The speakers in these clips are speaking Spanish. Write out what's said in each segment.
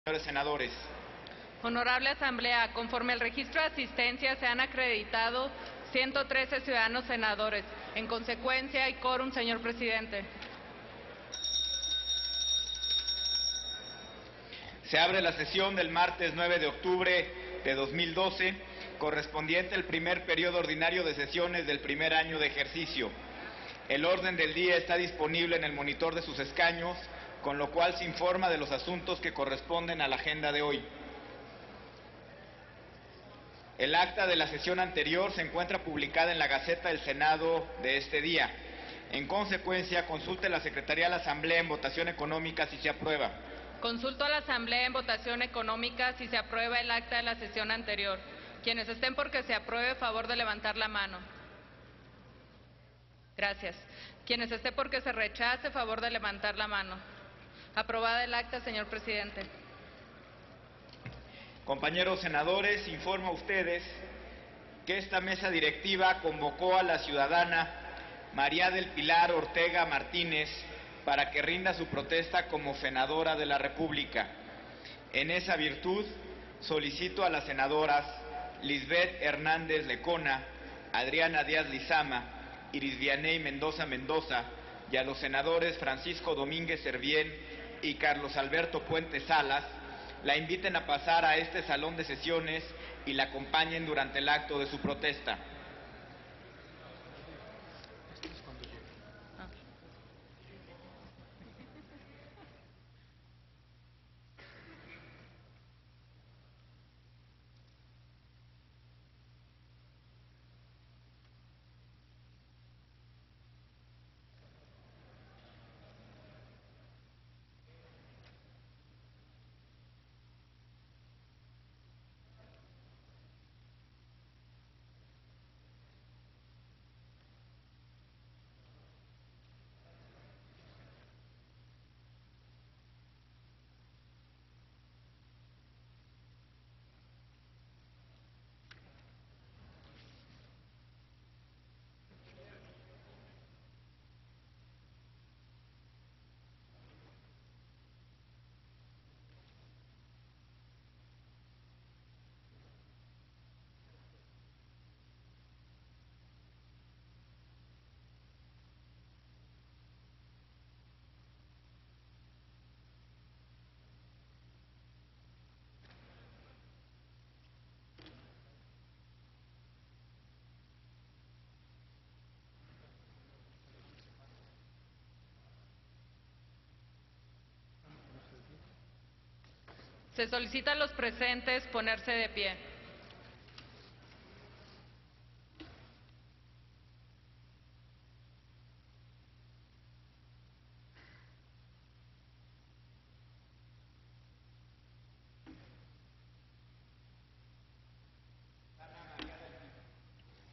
Señores senadores, Honorable Asamblea, conforme al registro de asistencia se han acreditado 113 ciudadanos senadores. En consecuencia, hay quórum, señor presidente. se abre la sesión del martes 9 de octubre de 2012, correspondiente al primer periodo ordinario de sesiones del primer año de ejercicio. El orden del día está disponible en el monitor de sus escaños, con lo cual se informa de los asuntos que corresponden a la agenda de hoy. El acta de la sesión anterior se encuentra publicada en la Gaceta del Senado de este día. En consecuencia, consulte la Secretaría de la Asamblea en votación económica si se aprueba. Consulto a la Asamblea en votación económica si se aprueba el acta de la sesión anterior. Quienes estén por que se apruebe, favor de levantar la mano. Gracias. Quienes estén por que se rechace, favor de levantar la mano. Aprobada el acta, señor presidente. Compañeros senadores, informo a ustedes que esta mesa directiva convocó a la ciudadana María del Pilar Ortega Martínez para que rinda su protesta como senadora de la República. En esa virtud, solicito a las senadoras Lisbeth Hernández Lecona, Adriana Díaz Lizama, Iris Vianey Mendoza Mendoza y a los senadores Francisco Domínguez Servién y Carlos Alberto Puente Salas la inviten a pasar a este salón de sesiones y la acompañen durante el acto de su protesta. Se solicita a los presentes ponerse de pie.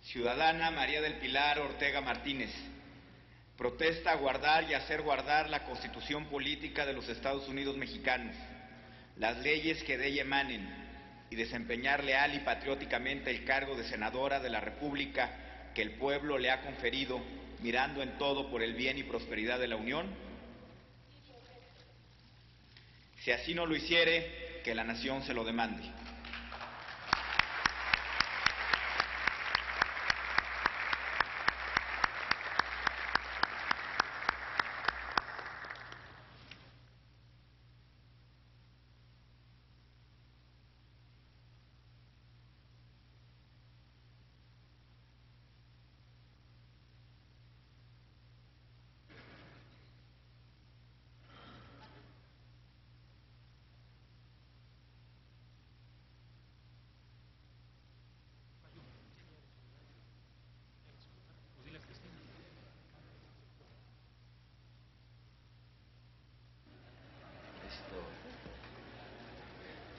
Ciudadana María del Pilar Ortega Martínez, protesta guardar y hacer guardar la Constitución Política de los Estados Unidos Mexicanos, las leyes que de ella emanen, y desempeñar leal y patrióticamente el cargo de senadora de la República que el pueblo le ha conferido, mirando en todo por el bien y prosperidad de la Unión. Si así no lo hiciere, que la nación se lo demande.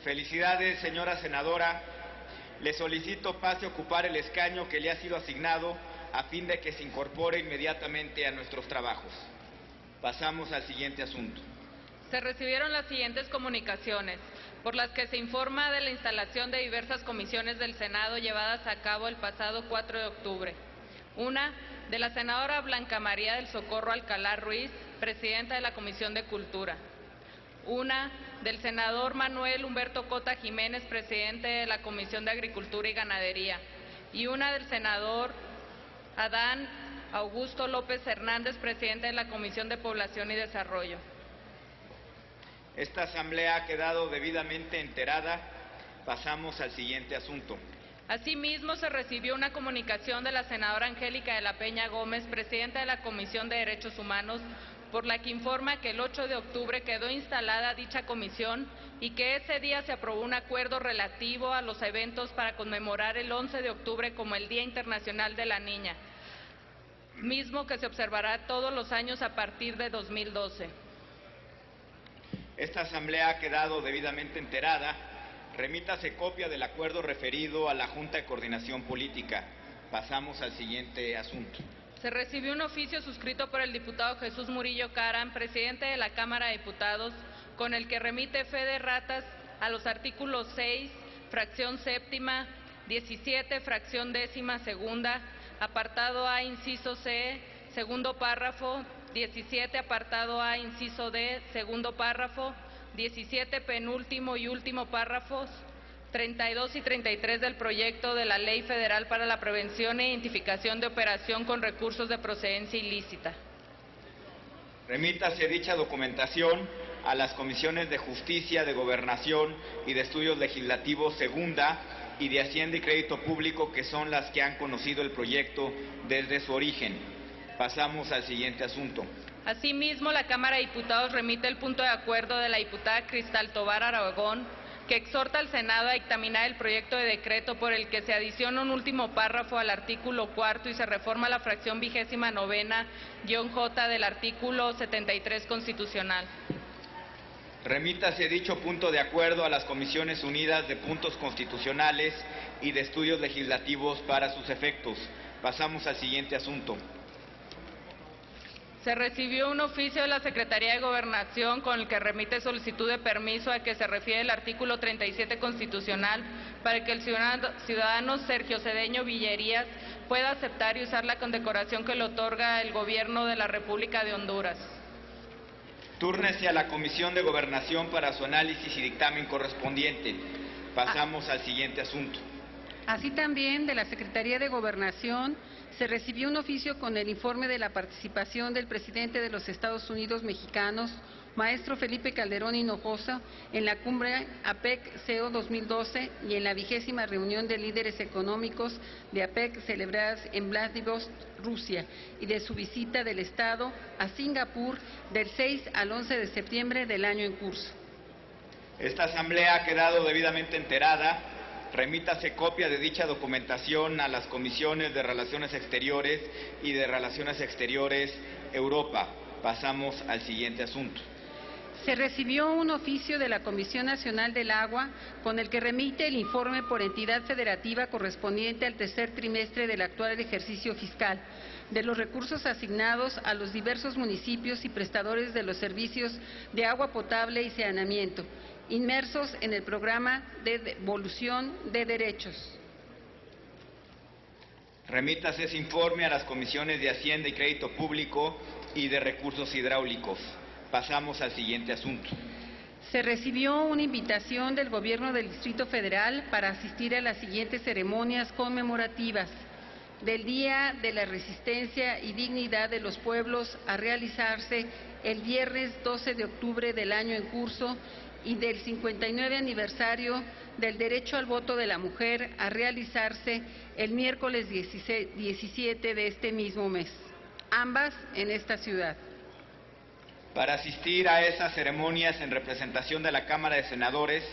Felicidades, señora senadora. Le solicito pase a ocupar el escaño que le ha sido asignado a fin de que se incorpore inmediatamente a nuestros trabajos. Pasamos al siguiente asunto. Se recibieron las siguientes comunicaciones, por las que se informa de la instalación de diversas comisiones del Senado llevadas a cabo el pasado 4 de octubre. Una, de la senadora Blanca María del Socorro Alcalá Ruiz, presidenta de la Comisión de Cultura. Una, del senador Manuel Humberto Cota Jiménez, presidente de la Comisión de Agricultura y Ganadería, y una del senador Adán Augusto López Hernández, presidente de la Comisión de Población y Desarrollo. Esta asamblea ha quedado debidamente enterada. Pasamos al siguiente asunto. Asimismo, se recibió una comunicación de la senadora Angélica de la Peña Gómez, presidenta de la Comisión de Derechos Humanos, por la que informa que el 8 de octubre quedó instalada dicha comisión y que ese día se aprobó un acuerdo relativo a los eventos para conmemorar el 11 de octubre como el Día Internacional de la Niña, mismo que se observará todos los años a partir de 2012. Esta asamblea ha quedado debidamente enterada. Remítase copia del acuerdo referido a la Junta de Coordinación Política. Pasamos al siguiente asunto. Se recibió un oficio suscrito por el diputado Jesús Murillo Caram, presidente de la Cámara de Diputados, con el que remite fe de ratas a los artículos 6, fracción séptima, 17, fracción décima segunda, apartado A, inciso C, segundo párrafo, 17, apartado A, inciso D, segundo párrafo, 17, penúltimo y último párrafos, 32 y 33 del proyecto de la Ley Federal para la Prevención e Identificación de Operación con Recursos de Procedencia Ilícita. Remítase dicha documentación a las comisiones de Justicia, de Gobernación y de Estudios Legislativos segunda y de Hacienda y Crédito Público, que son las que han conocido el proyecto desde su origen. Pasamos al siguiente asunto. Asimismo, la Cámara de Diputados remite el punto de acuerdo de la diputada Cristal Tobar Aragón, que exhorta al Senado a dictaminar el proyecto de decreto por el que se adiciona un último párrafo al artículo 4 y se reforma la fracción 29ª-J del artículo 73 constitucional. Remítase dicho punto de acuerdo a las Comisiones Unidas de Puntos Constitucionales y de Estudios Legislativos para sus efectos. Pasamos al siguiente asunto. Se recibió un oficio de la Secretaría de Gobernación con el que remite solicitud de permiso a que se refiere el artículo 37 constitucional para que el ciudadano Sergio Cedeño Villerías pueda aceptar y usar la condecoración que le otorga el Gobierno de la República de Honduras. Túrnese a la Comisión de Gobernación para su análisis y dictamen correspondiente. Pasamos al siguiente asunto. Así también, de la Secretaría de Gobernación se recibió un oficio con el informe de la participación del presidente de los Estados Unidos mexicanos, maestro Felipe Calderón Hinojosa, en la cumbre APEC-CO 2012 y en la 20ª reunión de líderes económicos de APEC celebradas en Vladivostok, Rusia, y de su visita del Estado a Singapur del 6 al 11 de septiembre del año en curso. Esta asamblea ha quedado debidamente enterada. Remítase copia de dicha documentación a las Comisiones de Relaciones Exteriores y de Relaciones Exteriores Europa. Pasamos al siguiente asunto. Se recibió un oficio de la Comisión Nacional del Agua con el que remite el informe por entidad federativa correspondiente al tercer trimestre del actual ejercicio fiscal de los recursos asignados a los diversos municipios y prestadores de los servicios de agua potable y saneamiento, inmersos en el programa de devolución de derechos. Remítase ese informe a las Comisiones de Hacienda y Crédito Público y de Recursos Hidráulicos. Pasamos al siguiente asunto. Se recibió una invitación del Gobierno del Distrito Federal para asistir a las siguientes ceremonias conmemorativas del Día de la Resistencia y Dignidad de los Pueblos a realizarse el viernes 12 de octubre del año en curso y del 59 aniversario del derecho al voto de la mujer a realizarse el miércoles 17 de este mismo mes, ambas en esta ciudad. Para asistir a esas ceremonias en representación de la Cámara de Senadores,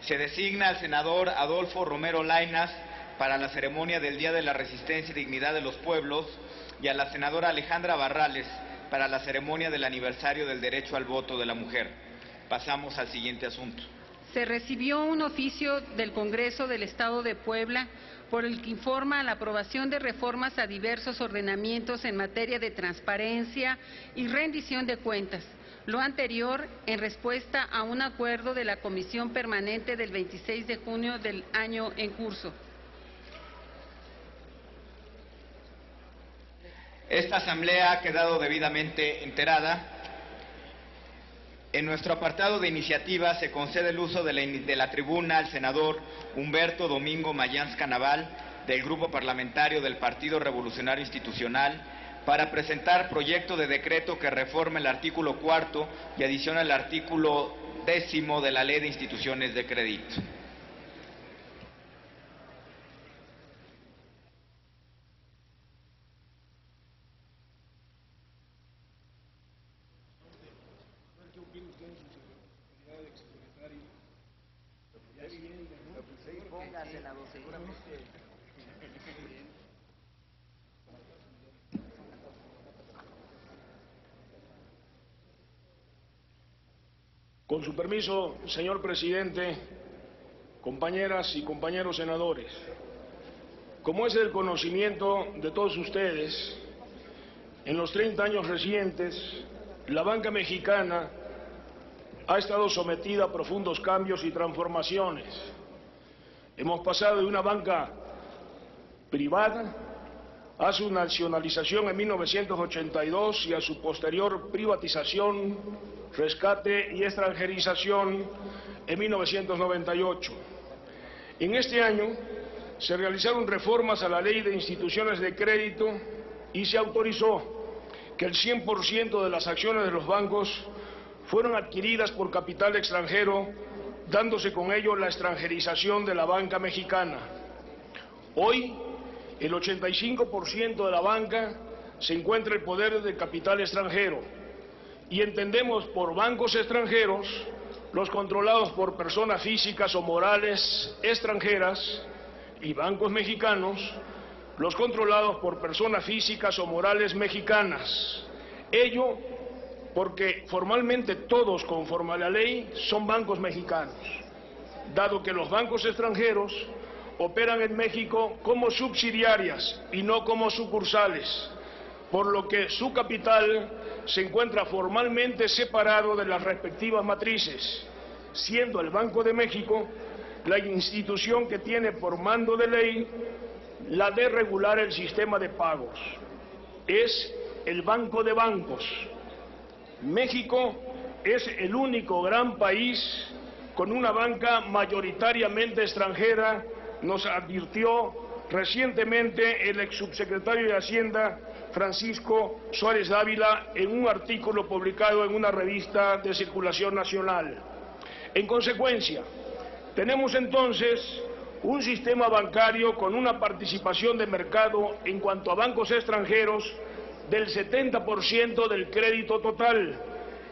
se designa al senador Adolfo Romero Lainas para la ceremonia del Día de la Resistencia y Dignidad de los Pueblos y a la senadora Alejandra Barrales para la ceremonia del aniversario del derecho al voto de la mujer. Pasamos al siguiente asunto. Se recibió un oficio del Congreso del Estado de Puebla por el que informa la aprobación de reformas a diversos ordenamientos en materia de transparencia y rendición de cuentas. Lo anterior en respuesta a un acuerdo de la Comisión Permanente del 26 de junio del año en curso. Esta asamblea ha quedado debidamente enterada. En nuestro apartado de iniciativa se concede el uso de la tribuna al senador Humberto Domingo Mayans Canaval, del Grupo Parlamentario del Partido Revolucionario Institucional, para presentar proyecto de decreto que reforme el artículo 4 y adiciona el artículo 10 de la Ley de Instituciones de Crédito. Con su permiso, señor presidente, compañeras y compañeros senadores, como es del conocimiento de todos ustedes, en los 30 años recientes, la banca mexicana ha estado sometida a profundos cambios y transformaciones. Hemos pasado de una banca privada a su nacionalización en 1982 y a su posterior privatización, rescate y extranjerización en 1998. En este año se realizaron reformas a la Ley de Instituciones de Crédito y se autorizó que el 100% de las acciones de los bancos fueron adquiridas por capital extranjero, dándose con ello la extranjerización de la banca mexicana. Hoy, el 85% de la banca se encuentra en poder del capital extranjero y entendemos por bancos extranjeros los controlados por personas físicas o morales extranjeras y bancos mexicanos los controlados por personas físicas o morales mexicanas. Ello porque formalmente todos, conforme a la ley, son bancos mexicanos, dado que los bancos extranjeros operan en México como subsidiarias y no como sucursales, por lo que su capital se encuentra formalmente separado de las respectivas matrices, siendo el Banco de México la institución que tiene por mando de ley la de regular el sistema de pagos. Es el banco de bancos. México es el único gran país con una banca mayoritariamente extranjera, nos advirtió recientemente el exsubsecretario de Hacienda, Francisco Suárez Dávila, en un artículo publicado en una revista de circulación nacional. En consecuencia, tenemos entonces un sistema bancario con una participación de mercado en cuanto a bancos extranjeros del 70% del crédito total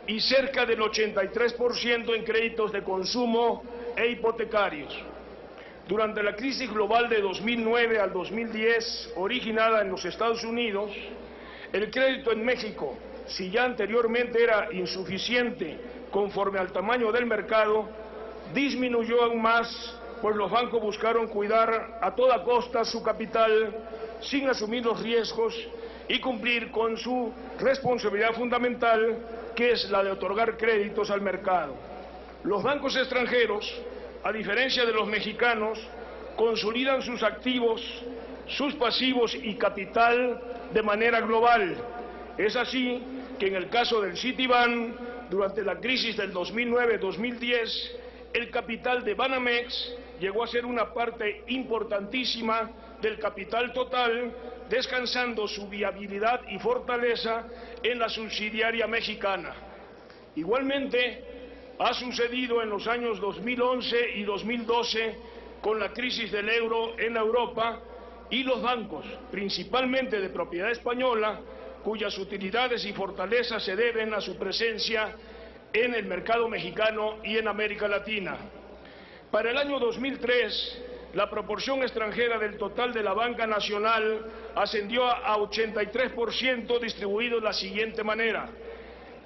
y cerca del 83% en créditos de consumo e hipotecarios. Durante la crisis global de 2009 al 2010, originada en los Estados Unidos, el crédito en México, si ya anteriormente era insuficiente conforme al tamaño del mercado, disminuyó aún más, pues los bancos buscaron cuidar a toda costa su capital sin asumir los riesgos y cumplir con su responsabilidad fundamental, que es la de otorgar créditos al mercado. Los bancos extranjeros, a diferencia de los mexicanos, consolidan sus activos, sus pasivos y capital de manera global. Es así que en el caso del Citibank, durante la crisis del 2009-2010, el capital de Banamex llegó a ser una parte importantísima del capital total, descansando su viabilidad y fortaleza en la subsidiaria mexicana. Igualmente, ha sucedido en los años 2011 y 2012 con la crisis del euro en Europa y los bancos, principalmente de propiedad española, cuyas utilidades y fortalezas se deben a su presencia en el mercado mexicano y en América Latina. Para el año 2003, la proporción extranjera del total de la banca nacional ascendió a 83%, distribuido de la siguiente manera: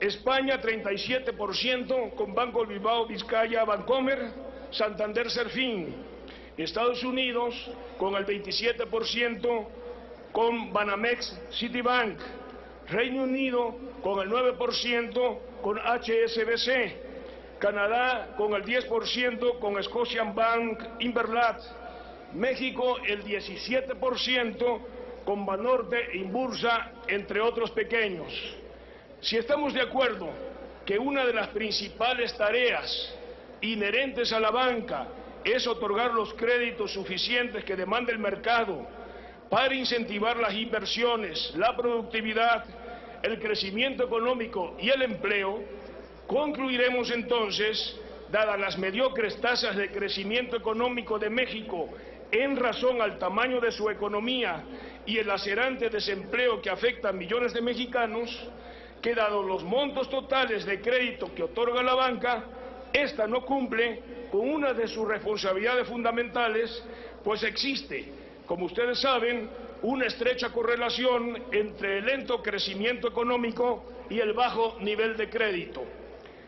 España 37% con Banco Bilbao Vizcaya Bancomer, Santander Serfín; Estados Unidos con el 27% con Banamex Citibank; Reino Unido con el 9% con HSBC; Canadá con el 10% con Scotiabank Inverlat; México el 17% con Banorte e Inbursa, entre otros pequeños. Si estamos de acuerdo que una de las principales tareas inherentes a la banca es otorgar los créditos suficientes que demanda el mercado para incentivar las inversiones, la productividad, el crecimiento económico y el empleo, concluiremos entonces, dadas las mediocres tasas de crecimiento económico de México en razón al tamaño de su economía y el lacerante desempleo que afecta a millones de mexicanos, que dados los montos totales de crédito que otorga la banca, ésta no cumple con una de sus responsabilidades fundamentales, pues existe, como ustedes saben, una estrecha correlación entre el lento crecimiento económico y el bajo nivel de crédito.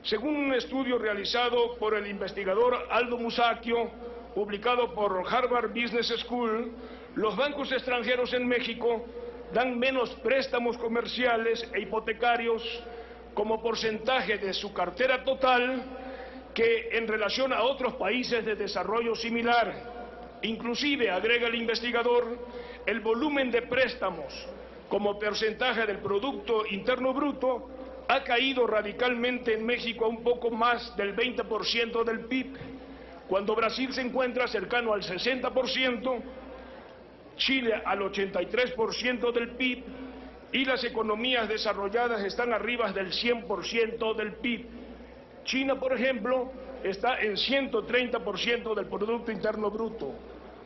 Según un estudio realizado por el investigador Aldo Musacchio, publicado por Harvard Business School, los bancos extranjeros en México dan menos préstamos comerciales e hipotecarios como porcentaje de su cartera total que en relación a otros países de desarrollo similar. Inclusive, agrega el investigador, el volumen de préstamos como porcentaje del Producto Interno Bruto ha caído radicalmente en México a un poco más del 20% del PIB, cuando Brasil se encuentra cercano al 60%, Chile al 83% del PIB y las economías desarrolladas están arriba del 100% del PIB. China, por ejemplo, está en 130% del Producto Interno Bruto,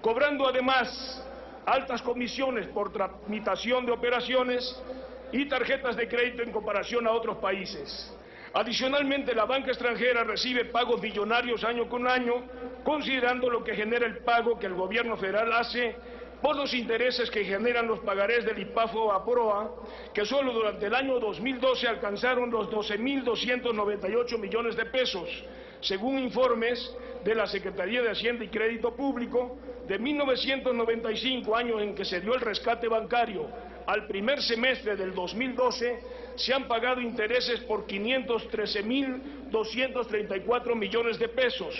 cobrando además altas comisiones por tramitación de operaciones y tarjetas de crédito en comparación a otros países. Adicionalmente, la banca extranjera recibe pagos millonarios año con año, considerando lo que genera el pago que el gobierno federal hace por los intereses que generan los pagarés del IPAFO a PROA, que solo durante el año 2012 alcanzaron los 12.298 millones de pesos, según informes de la Secretaría de Hacienda y Crédito Público. De 1995, año en que se dio el rescate bancario, al primer semestre del 2012, se han pagado intereses por 513.234 millones de pesos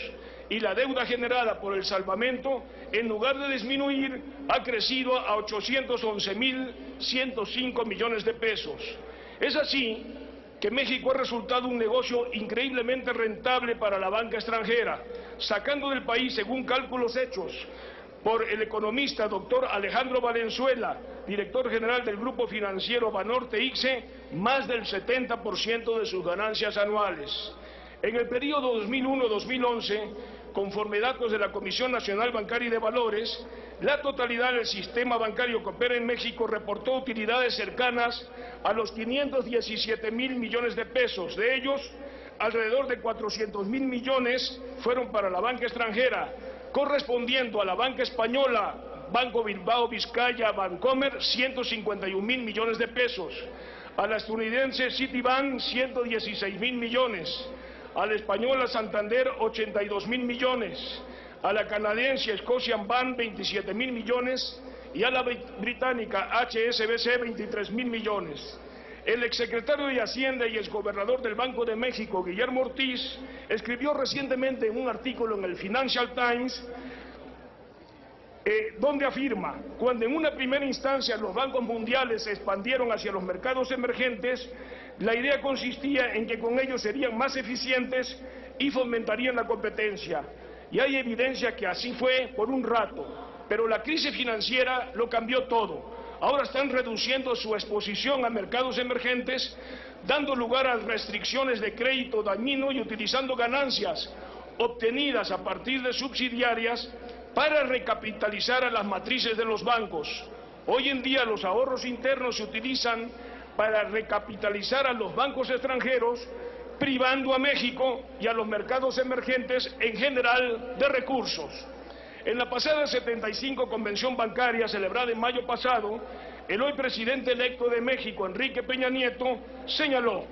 y la deuda generada por el salvamento, en lugar de disminuir, ha crecido a 811.105 millones de pesos. Es así que México ha resultado un negocio increíblemente rentable para la banca extranjera, sacando del país, según cálculos hechos por el economista doctor Alejandro Valenzuela, director general del Grupo Financiero Banorte ICSE, más del 70% de sus ganancias anuales. En el periodo 2001-2011, conforme datos de la Comisión Nacional Bancaria y de Valores, la totalidad del sistema bancario que opera en México reportó utilidades cercanas a los 517.000 millones de pesos. De ellos, alrededor de 400.000 millones fueron para la banca extranjera, correspondiendo a la banca española, Banco Bilbao Vizcaya Bancomer, 151.000 millones de pesos, a la estadounidense Citibank, 116.000 millones, a la española Santander, 82.000 millones, a la canadiense Scotiabank, 27.000 millones y a la británica HSBC, 23.000 millones. El exsecretario de Hacienda y exgobernador del Banco de México, Guillermo Ortiz, escribió recientemente en un artículo en el Financial Times, donde afirma: cuando en una primera instancia los bancos mundiales se expandieron hacia los mercados emergentes, la idea consistía en que con ellos serían más eficientes y fomentarían la competencia. Y hay evidencia que así fue por un rato, pero la crisis financiera lo cambió todo. Ahora están reduciendo su exposición a mercados emergentes, dando lugar a restricciones de crédito dañino y utilizando ganancias obtenidas a partir de subsidiarias para recapitalizar a las matrices de los bancos. Hoy en día los ahorros internos se utilizan para recapitalizar a los bancos extranjeros, privando a México y a los mercados emergentes en general de recursos. En la pasada 75 Convención Bancaria, celebrada en mayo pasado, el hoy presidente electo de México, Enrique Peña Nieto, señaló,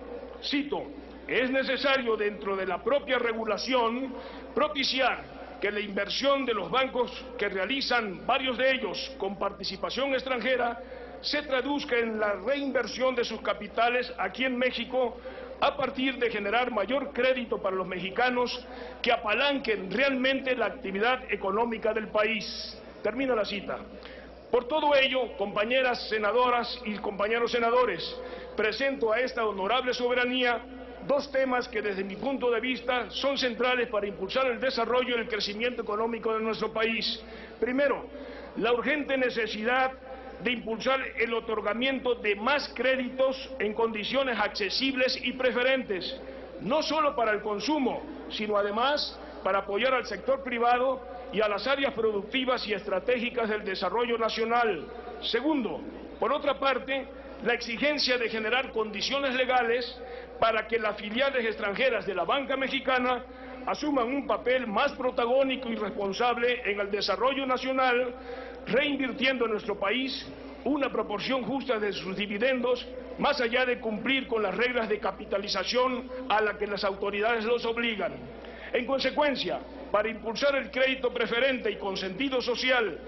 cito: es necesario dentro de la propia regulación propiciar que la inversión de los bancos que realizan varios de ellos con participación extranjera se traduzca en la reinversión de sus capitales aquí en México, a partir de generar mayor crédito para los mexicanos que apalanquen realmente la actividad económica del país. Termina la cita. Por todo ello, compañeras senadoras y compañeros senadores, presento a esta honorable soberanía dos temas que desde mi punto de vista son centrales para impulsar el desarrollo y el crecimiento económico de nuestro país. Primero, la urgente necesidad de impulsar el otorgamiento de más créditos en condiciones accesibles y preferentes, no solo para el consumo, sino además para apoyar al sector privado y a las áreas productivas y estratégicas del desarrollo nacional. Segundo, por otra parte, la exigencia de generar condiciones legales para que las filiales extranjeras de la banca mexicana asuman un papel más protagónico y responsable en el desarrollo nacional, reinvirtiendo en nuestro país una proporción justa de sus dividendos, más allá de cumplir con las reglas de capitalización a las que las autoridades los obligan. En consecuencia, para impulsar el crédito preferente y con sentido social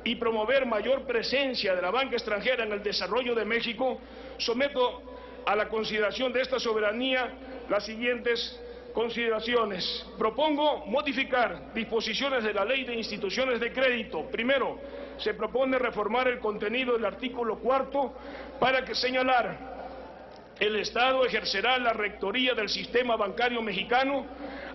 y promover mayor presencia de la banca extranjera en el desarrollo de México, someto a la consideración de esta soberanía las siguientes consideraciones. Propongo modificar disposiciones de la Ley de Instituciones de Crédito. Primero, se propone reformar el contenido del artículo 4 para que señalar: el Estado ejercerá la rectoría del sistema bancario mexicano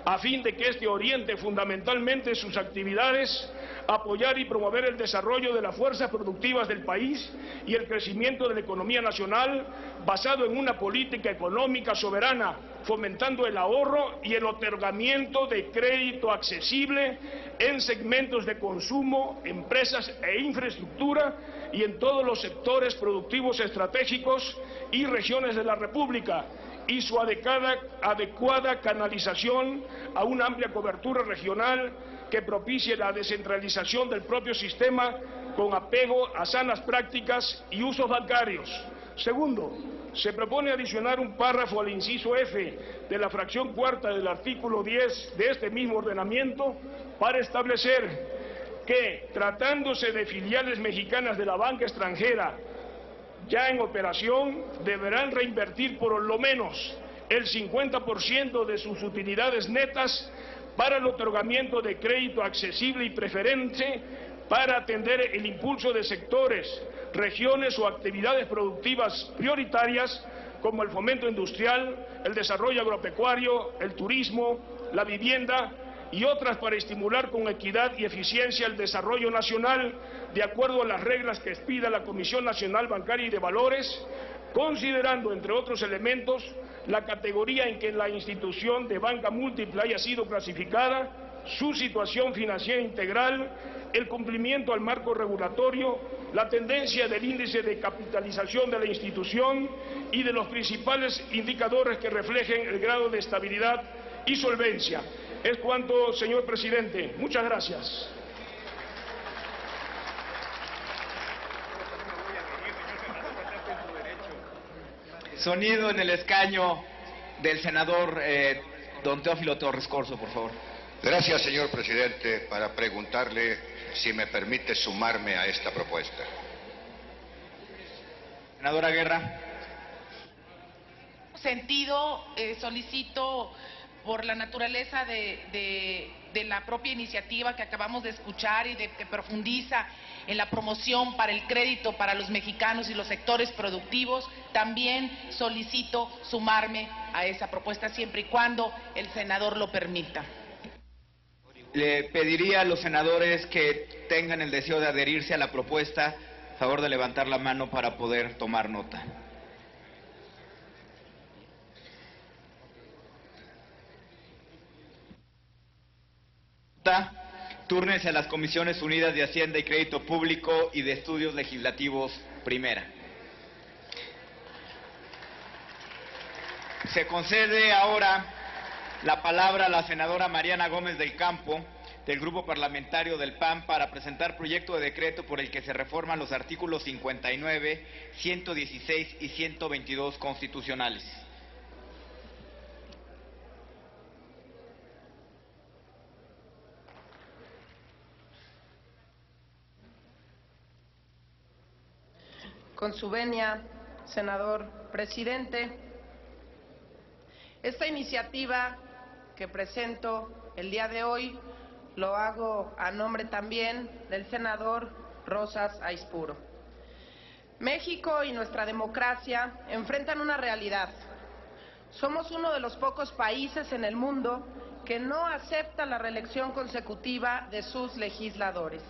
a fin de que éste oriente fundamentalmente sus actividades, apoyar y promover el desarrollo de las fuerzas productivas del país y el crecimiento de la economía nacional basado en una política económica soberana, fomentando el ahorro y el otorgamiento de crédito accesible en segmentos de consumo, empresas e infraestructura y en todos los sectores productivos estratégicos y regiones de la República, y su adecuada canalización a una amplia cobertura regional que propicie la descentralización del propio sistema con apego a sanas prácticas y usos bancarios. Segundo, se propone adicionar un párrafo al inciso F de la fracción cuarta del artículo 10 de este mismo ordenamiento para establecer que, tratándose de filiales mexicanas de la banca extranjera ya en operación, deberán reinvertir por lo menos el 50% de sus utilidades netas para el otorgamiento de crédito accesible y preferente para atender el impulso de sectores, regiones o actividades productivas prioritarias como el fomento industrial, el desarrollo agropecuario, el turismo, la vivienda y otras para estimular con equidad y eficiencia el desarrollo nacional de acuerdo a las reglas que expida la Comisión Nacional Bancaria y de Valores, considerando, entre otros elementos, la categoría en que la institución de banca múltiple haya sido clasificada, su situación financiera integral, el cumplimiento al marco regulatorio, la tendencia del índice de capitalización de la institución y de los principales indicadores que reflejen el grado de estabilidad y solvencia. Es cuanto, señor presidente. Muchas gracias. Sonido en el escaño del senador don Teófilo Torres Corzo, por favor. Gracias, señor presidente, para preguntarle si me permite sumarme a esta propuesta. Senadora Guerra. Sentido, solicito, por la naturaleza de la propia iniciativa que acabamos de escuchar y que profundiza en la promoción para el crédito para los mexicanos y los sectores productivos, también solicito sumarme a esa propuesta siempre y cuando el senador lo permita. Le pediría a los senadores que tengan el deseo de adherirse a la propuesta, a favor de levantar la mano para poder tomar nota. Túrnense a las Comisiones Unidas de Hacienda y Crédito Público y de Estudios Legislativos, primera. Se concede ahora la palabra a la senadora Mariana Gómez del Campo, del Grupo Parlamentario del PAN, para presentar proyecto de decreto por el que se reforman los artículos 59, 116 y 122 constitucionales. Con su venia, senador presidente, esta iniciativa que presento el día de hoy lo hago a nombre también del senador Rosas Aispuro. México y nuestra democracia enfrentan una realidad. Somos uno de los pocos países en el mundo que no acepta la reelección consecutiva de sus legisladores.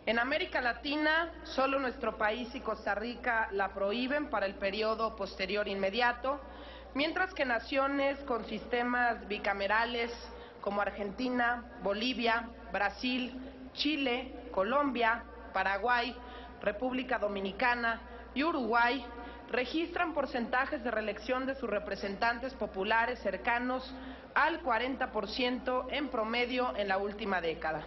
En América Latina, solo nuestro país y Costa Rica la prohíben para el periodo posterior inmediato, mientras que naciones con sistemas bicamerales como Argentina, Bolivia, Brasil, Chile, Colombia, Paraguay, República Dominicana y Uruguay registran porcentajes de reelección de sus representantes populares cercanos al 40% en promedio en la última década.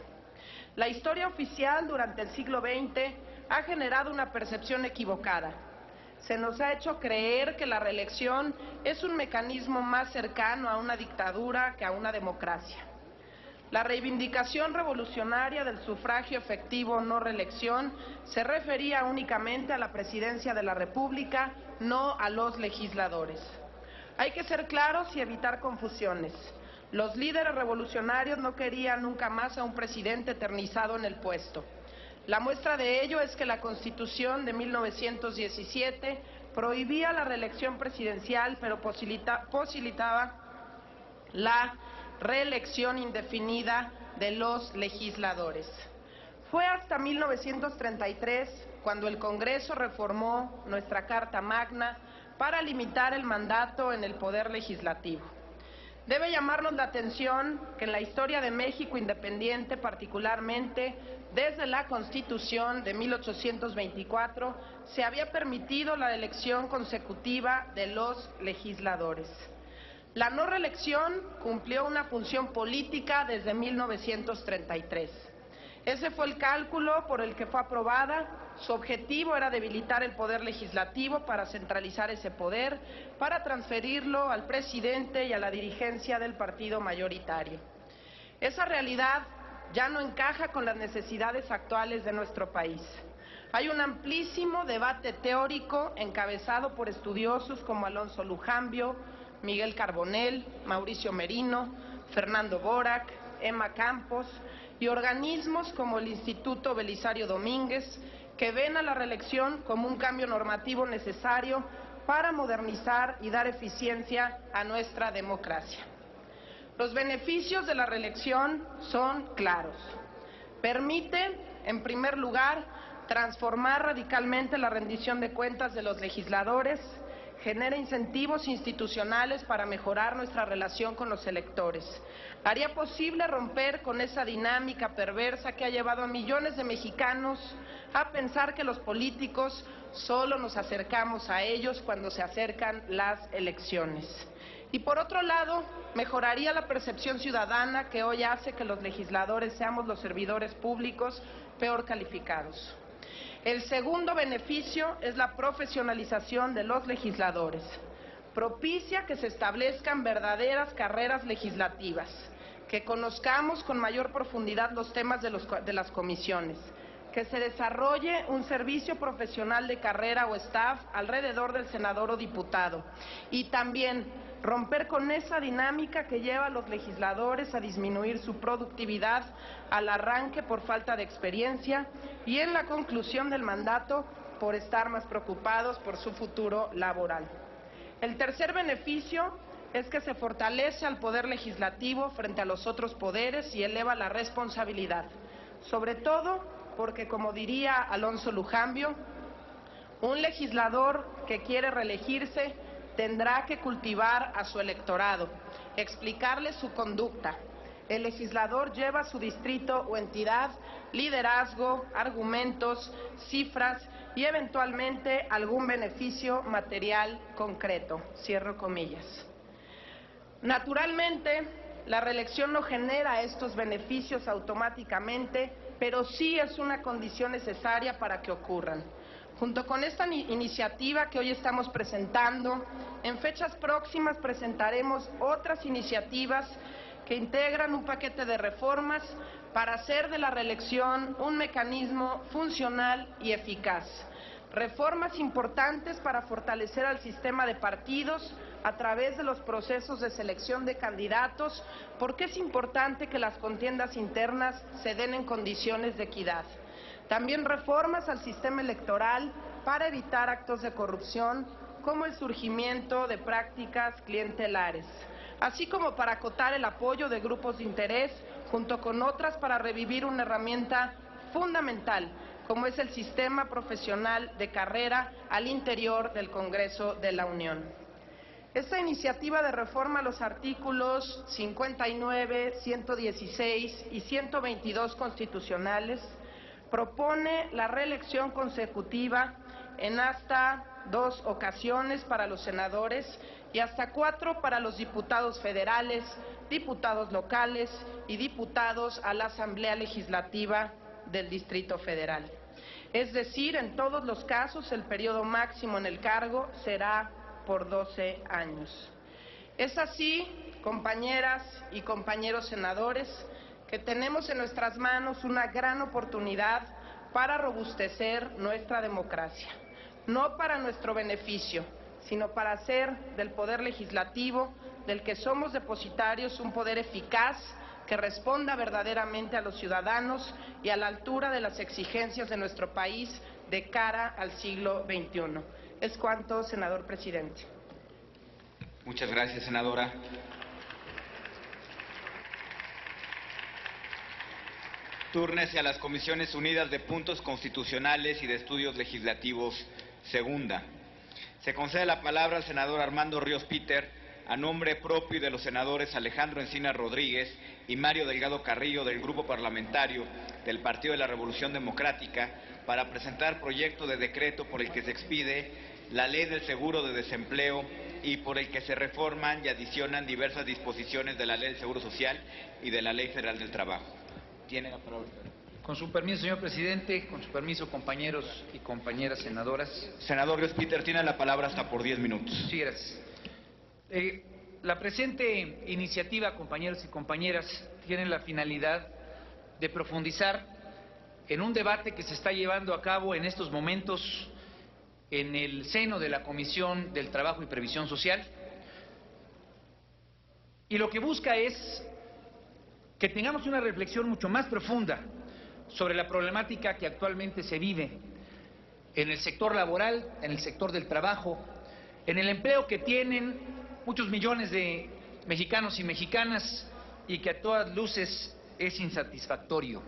La historia oficial durante el siglo XX ha generado una percepción equivocada. Se nos ha hecho creer que la reelección es un mecanismo más cercano a una dictadura que a una democracia. La reivindicación revolucionaria del sufragio efectivo no reelección se refería únicamente a la presidencia de la República, no a los legisladores. Hay que ser claros y evitar confusiones. Los líderes revolucionarios no querían nunca más a un presidente eternizado en el puesto. La muestra de ello es que la Constitución de 1917 prohibía la reelección presidencial, pero posibilitaba la reelección indefinida de los legisladores. Fue hasta 1933 cuando el Congreso reformó nuestra Carta Magna para limitar el mandato en el poder legislativo. Debe llamarnos la atención que en la historia de México independiente, particularmente desde la Constitución de 1824, se había permitido la elección consecutiva de los legisladores. La no reelección cumplió una función política desde 1933. Ese fue el cálculo por el que fue aprobada. Su objetivo era debilitar el poder legislativo para centralizar ese poder, para transferirlo al presidente y a la dirigencia del partido mayoritario. Esa realidad ya no encaja con las necesidades actuales de nuestro país. Hay un amplísimo debate teórico encabezado por estudiosos como Alonso Lujambio, Miguel Carbonell, Mauricio Merino, Fernando Borac, Emma Campos y organismos como el Instituto Belisario Domínguez, que ven a la reelección como un cambio normativo necesario para modernizar y dar eficiencia a nuestra democracia. Los beneficios de la reelección son claros. Permite, en primer lugar, transformar radicalmente la rendición de cuentas de los legisladores, genera incentivos institucionales para mejorar nuestra relación con los electores. Haría posible romper con esa dinámica perversa que ha llevado a millones de mexicanos a pensar que los políticos solo nos acercamos a ellos cuando se acercan las elecciones. Y por otro lado, mejoraría la percepción ciudadana que hoy hace que los legisladores seamos los servidores públicos peor calificados. El segundo beneficio es la profesionalización de los legisladores. Propicia que se establezcan verdaderas carreras legislativas, que conozcamos con mayor profundidad los temas de las comisiones, que se desarrolle un servicio profesional de carrera o staff alrededor del senador o diputado y también romper con esa dinámica que lleva a los legisladores a disminuir su productividad al arranque por falta de experiencia y en la conclusión del mandato por estar más preocupados por su futuro laboral. El tercer beneficio es que se fortalece al poder legislativo frente a los otros poderes y eleva la responsabilidad, sobre todo porque, como diría Alonso Lujambio, un legislador que quiere reelegirse tendrá que cultivar a su electorado, explicarle su conducta. El legislador lleva a su distrito o entidad liderazgo, argumentos, cifras y eventualmente algún beneficio material concreto. Cierro comillas. Naturalmente, la reelección no genera estos beneficios automáticamente, pero sí es una condición necesaria para que ocurran. Junto con esta iniciativa que hoy estamos presentando, en fechas próximas presentaremos otras iniciativas que integran un paquete de reformas para hacer de la reelección un mecanismo funcional y eficaz. Reformas importantes para fortalecer al sistema de partidos a través de los procesos de selección de candidatos, porque es importante que las contiendas internas se den en condiciones de equidad. También reformas al sistema electoral para evitar actos de corrupción, como el surgimiento de prácticas clientelares, así como para acotar el apoyo de grupos de interés, junto con otras para revivir una herramienta fundamental, como es el sistema profesional de carrera al interior del Congreso de la Unión. Esta iniciativa de reforma a los artículos 59, 116 y 122 constitucionales propone la reelección consecutiva en hasta 2 ocasiones para los senadores y hasta 4 para los diputados federales, diputados locales y diputados a la Asamblea Legislativa del Distrito Federal. Es decir, en todos los casos el periodo máximo en el cargo será por 12 años. Es así, compañeras y compañeros senadores, que tenemos en nuestras manos una gran oportunidad para robustecer nuestra democracia, no para nuestro beneficio, sino para hacer del Poder Legislativo, del que somos depositarios, un poder eficaz que responda verdaderamente a los ciudadanos y a la altura de las exigencias de nuestro país de cara al siglo XXI. Es cuanto, senador presidente. Muchas gracias, senadora. Túrnese a las Comisiones Unidas de Puntos Constitucionales y de Estudios Legislativos, segunda. Se concede la palabra al senador Armando Ríos Peter, a nombre propio y de los senadores Alejandro Encinas Rodríguez y Mario Delgado Carrillo del Grupo Parlamentario del Partido de la Revolución Democrática, para presentar proyecto de decreto por el que se expide la Ley del Seguro de Desempleo y por el que se reforman y adicionan diversas disposiciones de la Ley del Seguro Social y de la Ley Federal del Trabajo. Tiene la palabra. Con su permiso, señor presidente, con su permiso, compañeros y compañeras senadoras. Senador Ríos Peter, tiene la palabra hasta por 10 minutos. Sí, gracias. La presente iniciativa, compañeros y compañeras, tiene la finalidad de profundizar en un debate que se está llevando a cabo en estos momentos en el seno de la Comisión del Trabajo y Previsión Social, y lo que busca es que tengamos una reflexión mucho más profunda sobre la problemática que actualmente se vive en el sector laboral, en el sector del trabajo, en el empleo que tienen muchos millones de mexicanos y mexicanas y que a todas luces es insatisfactorio.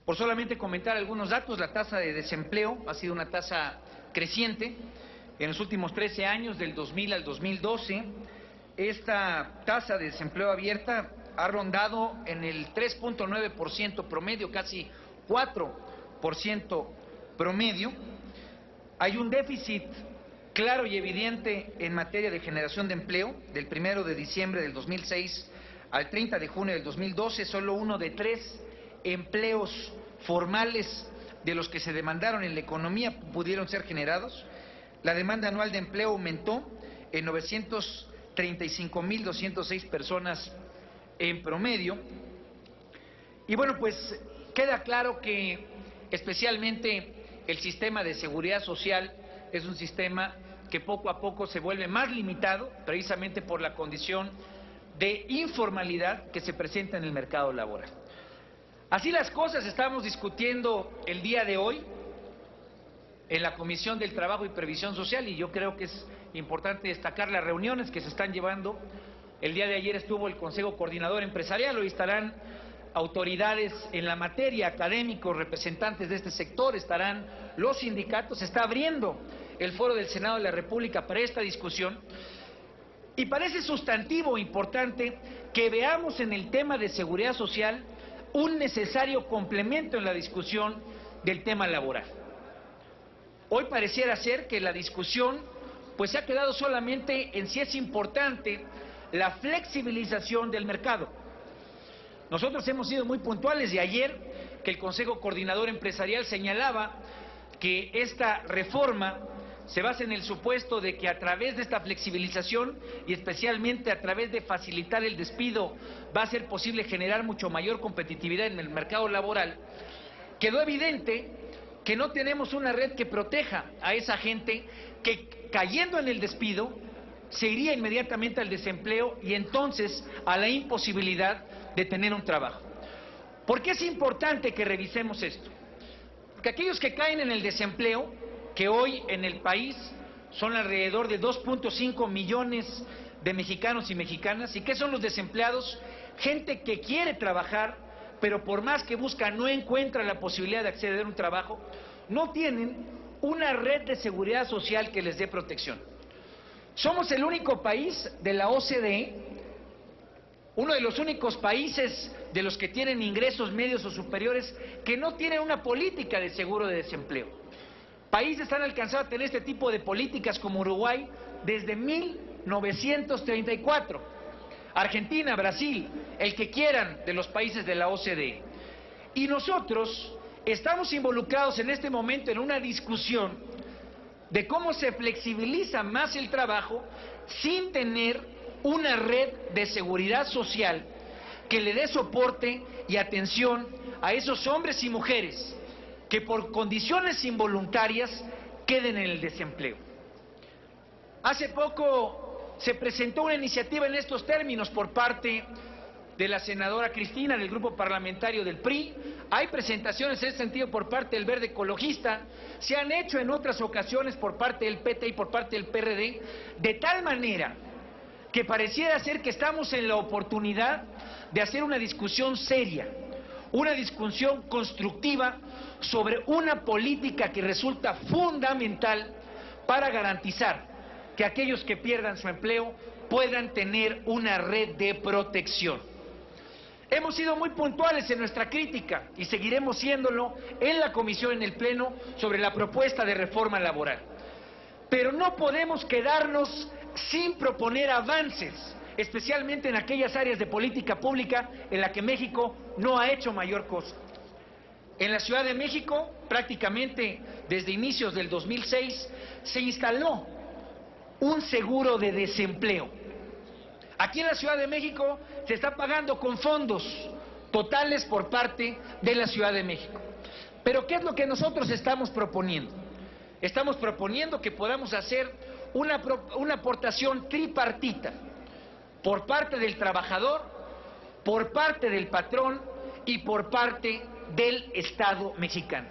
Por solamente comentar algunos datos, la tasa de desempleo ha sido una tasa creciente en los últimos 13 años, del 2000 al 2012. Esta tasa de desempleo abierta ha rondado en el 3.9% promedio, casi 4% promedio. Hay un déficit claro y evidente en materia de generación de empleo. Del 1 de diciembre del 2006 al 30 de junio del 2012, solo 1 de 3 empleos formales de los que se demandaron en la economía pudieron ser generados. La demanda anual de empleo aumentó en 935.206 personas en promedio. Y bueno, pues queda claro que especialmente el sistema de seguridad social es un sistema que poco a poco se vuelve más limitado, precisamente por la condición de informalidad que se presenta en el mercado laboral. Así las cosas, estamos discutiendo el día de hoy en la Comisión del Trabajo y Previsión Social, y yo creo que es importante destacar las reuniones que se están llevando. El día de ayer estuvo el Consejo Coordinador Empresarial, hoy estarán autoridades en la materia, académicos, representantes de este sector, estarán los sindicatos, se está abriendo el foro del Senado de la República para esta discusión, y parece sustantivo importante que veamos en el tema de seguridad social un necesario complemento en la discusión del tema laboral. Hoy pareciera ser que la discusión pues se ha quedado solamente en si es importante la flexibilización del mercado. Nosotros hemos sido muy puntuales de ayer que el Consejo Coordinador Empresarial señalaba que esta reforma se basa en el supuesto de que a través de esta flexibilización y especialmente a través de facilitar el despido va a ser posible generar mucho mayor competitividad en el mercado laboral. Quedó evidente que no tenemos una red que proteja a esa gente que, cayendo en el despido, se iría inmediatamente al desempleo y entonces a la imposibilidad de tener un trabajo. ¿Por qué es importante que revisemos esto? Porque aquellos que caen en el desempleo, que hoy en el país son alrededor de 2.5 millones de mexicanos y mexicanas. ¿Y qué son los desempleados? Gente que quiere trabajar, pero por más que busca no encuentra la posibilidad de acceder a un trabajo, no tienen una red de seguridad social que les dé protección. Somos el único país de la OCDE, uno de los únicos países de los que tienen ingresos medios o superiores que no tienen una política de seguro de desempleo. Países han alcanzado a tener este tipo de políticas como Uruguay desde 1934. Argentina, Brasil, el que quieran de los países de la OCDE. Y nosotros estamos involucrados en este momento en una discusión de cómo se flexibiliza más el trabajo sin tener una red de seguridad social que le dé soporte y atención a esos hombres y mujeres que por condiciones involuntarias queden en el desempleo. Hace poco se presentó una iniciativa en estos términos por parte de la senadora Cristina del grupo parlamentario del PRI. Hay presentaciones en ese sentido por parte del Verde Ecologista, se han hecho en otras ocasiones por parte del PT y por parte del PRD, de tal manera que pareciera ser que estamos en la oportunidad de hacer una discusión seria, una discusión constructiva sobre una política que resulta fundamental para garantizar que aquellos que pierdan su empleo puedan tener una red de protección. Hemos sido muy puntuales en nuestra crítica y seguiremos siéndolo en la comisión, en el Pleno, sobre la propuesta de reforma laboral. Pero no podemos quedarnos sin proponer avances, especialmente en aquellas áreas de política pública en la que México no ha hecho mayor cosa. En la Ciudad de México, prácticamente desde inicios del 2006, se instaló un seguro de desempleo. Aquí en la Ciudad de México se está pagando con fondos totales por parte de la Ciudad de México. Pero ¿qué es lo que nosotros estamos proponiendo? Estamos proponiendo que podamos hacer una aportación tripartita por parte del trabajador, por parte del patrón y por parte del Estado mexicano.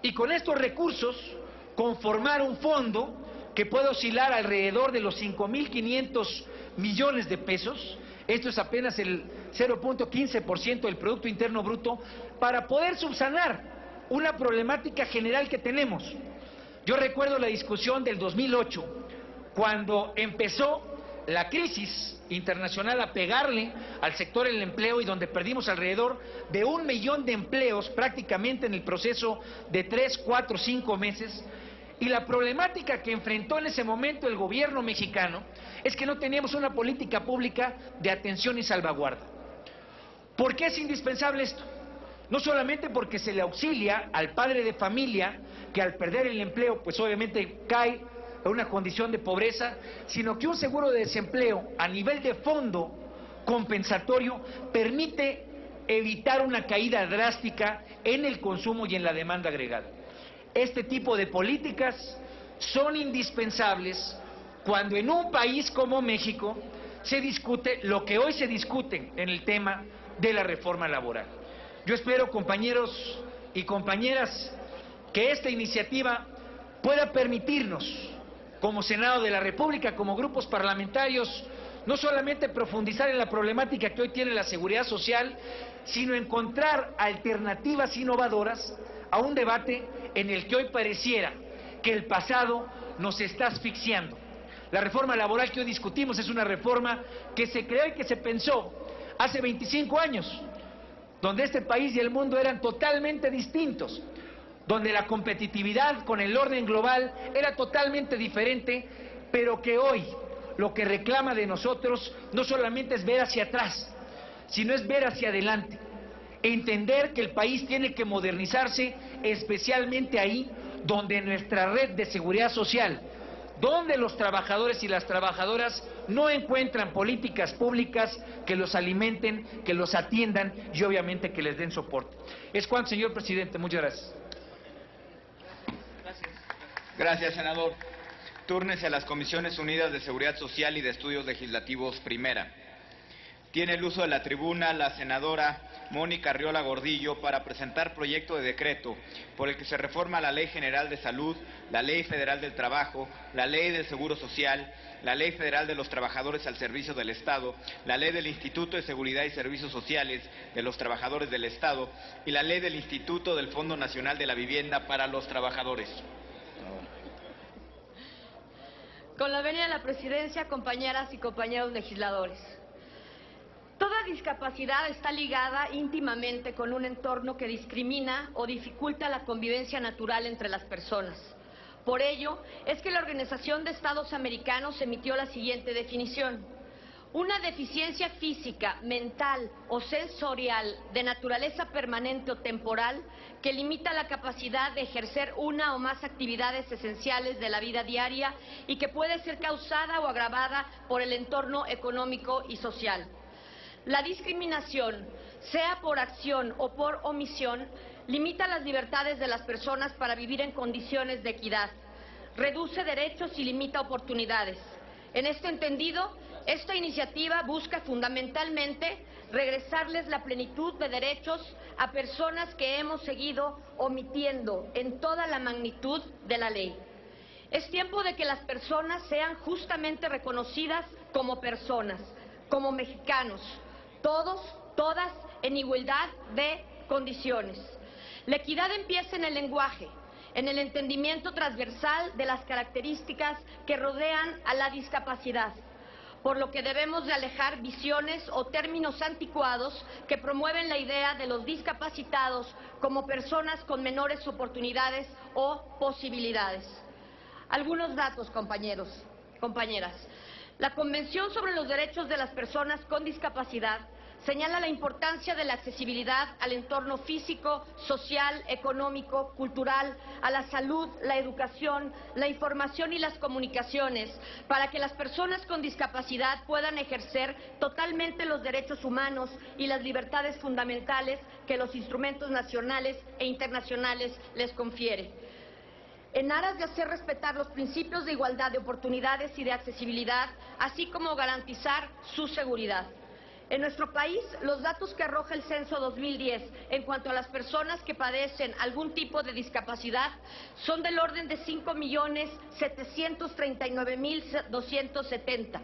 Y con estos recursos conformar un fondo que puede oscilar alrededor de los 5.500 millones de pesos, esto es apenas el 0.15% del Producto Interno Bruto, para poder subsanar una problemática general que tenemos. Yo recuerdo la discusión del 2008, cuando empezó la crisis internacional a pegarle al sector del empleo y donde perdimos alrededor de 1 millón de empleos prácticamente en el proceso de 3, 4, 5 meses. Y la problemática que enfrentó en ese momento el gobierno mexicano es que no teníamos una política pública de atención y salvaguarda. ¿Por qué es indispensable esto? No solamente porque se le auxilia al padre de familia que al perder el empleo pues obviamente cae en una condición de pobreza, sino que un seguro de desempleo a nivel de fondo compensatorio permite evitar una caída drástica en el consumo y en la demanda agregada. Este tipo de políticas son indispensables cuando en un país como México se discute lo que hoy se discute en el tema de la reforma laboral. Yo espero, compañeros y compañeras, que esta iniciativa pueda permitirnos, como Senado de la República, como grupos parlamentarios, no solamente profundizar en la problemática que hoy tiene la seguridad social, sino encontrar alternativas innovadoras a un debate en el que hoy pareciera que el pasado nos está asfixiando. La reforma laboral que hoy discutimos es una reforma que se creó y que se pensó hace 25 años, donde este país y el mundo eran totalmente distintos, donde la competitividad con el orden global era totalmente diferente, pero que hoy lo que reclama de nosotros no solamente es ver hacia atrás, sino es ver hacia adelante, entender que el país tiene que modernizarse, especialmente ahí donde nuestra red de seguridad social, donde los trabajadores y las trabajadoras no encuentran políticas públicas que los alimenten, que los atiendan y obviamente que les den soporte. Es cuanto, señor presidente. Muchas gracias. Gracias, senador. Túrnese a las Comisiones Unidas de Seguridad Social y de Estudios Legislativos Primera. Tiene el uso de la tribuna la senadora Mónica Arriola Gordillo para presentar proyecto de decreto por el que se reforma la Ley General de Salud, la Ley Federal del Trabajo, la Ley del Seguro Social, la Ley Federal de los Trabajadores al Servicio del Estado, la Ley del Instituto de Seguridad y Servicios Sociales de los Trabajadores del Estado y la Ley del Instituto del Fondo Nacional de la Vivienda para los Trabajadores. Con la venia de la presidencia, compañeras y compañeros legisladores. Toda discapacidad está ligada íntimamente con un entorno que discrimina o dificulta la convivencia natural entre las personas. Por ello, es que la Organización de Estados Americanos emitió la siguiente definición: una deficiencia física, mental o sensorial de naturaleza permanente o temporal que limita la capacidad de ejercer una o más actividades esenciales de la vida diaria y que puede ser causada o agravada por el entorno económico y social. La discriminación, sea por acción o por omisión, limita las libertades de las personas para vivir en condiciones de equidad, reduce derechos y limita oportunidades. En este entendido, esta iniciativa busca fundamentalmente regresarles la plenitud de derechos a personas que hemos seguido omitiendo en toda la magnitud de la ley. Es tiempo de que las personas sean justamente reconocidas como personas, como mexicanos, todos, todas, en igualdad de condiciones. La equidad empieza en el lenguaje, en el entendimiento transversal de las características que rodean a la discapacidad, por lo que debemos de alejar visiones o términos anticuados que promueven la idea de los discapacitados como personas con menores oportunidades o posibilidades. Algunos datos, compañeros, compañeras. La Convención sobre los Derechos de las Personas con Discapacidad señala la importancia de la accesibilidad al entorno físico, social, económico, cultural, a la salud, la educación, la información y las comunicaciones, para que las personas con discapacidad puedan ejercer totalmente los derechos humanos y las libertades fundamentales que los instrumentos nacionales e internacionales les confieren. En aras de hacer respetar los principios de igualdad de oportunidades y de accesibilidad, así como garantizar su seguridad. En nuestro país, los datos que arroja el Censo 2010 en cuanto a las personas que padecen algún tipo de discapacidad son del orden de 5.739.270,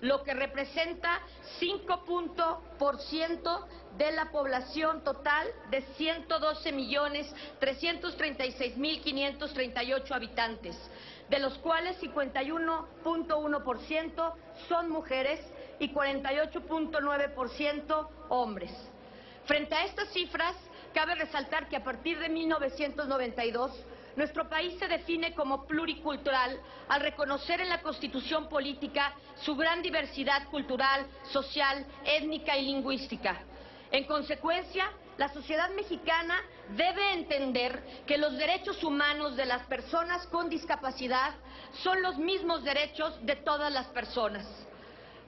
lo que representa 5% de la población total de 112.336.538 habitantes, de los cuales 51.1% son mujeres y 48.9% hombres. Frente a estas cifras, cabe resaltar que a partir de 1992, nuestro país se define como pluricultural al reconocer en la Constitución política su gran diversidad cultural, social, étnica y lingüística. En consecuencia, la sociedad mexicana debe entender que los derechos humanos de las personas con discapacidad son los mismos derechos de todas las personas.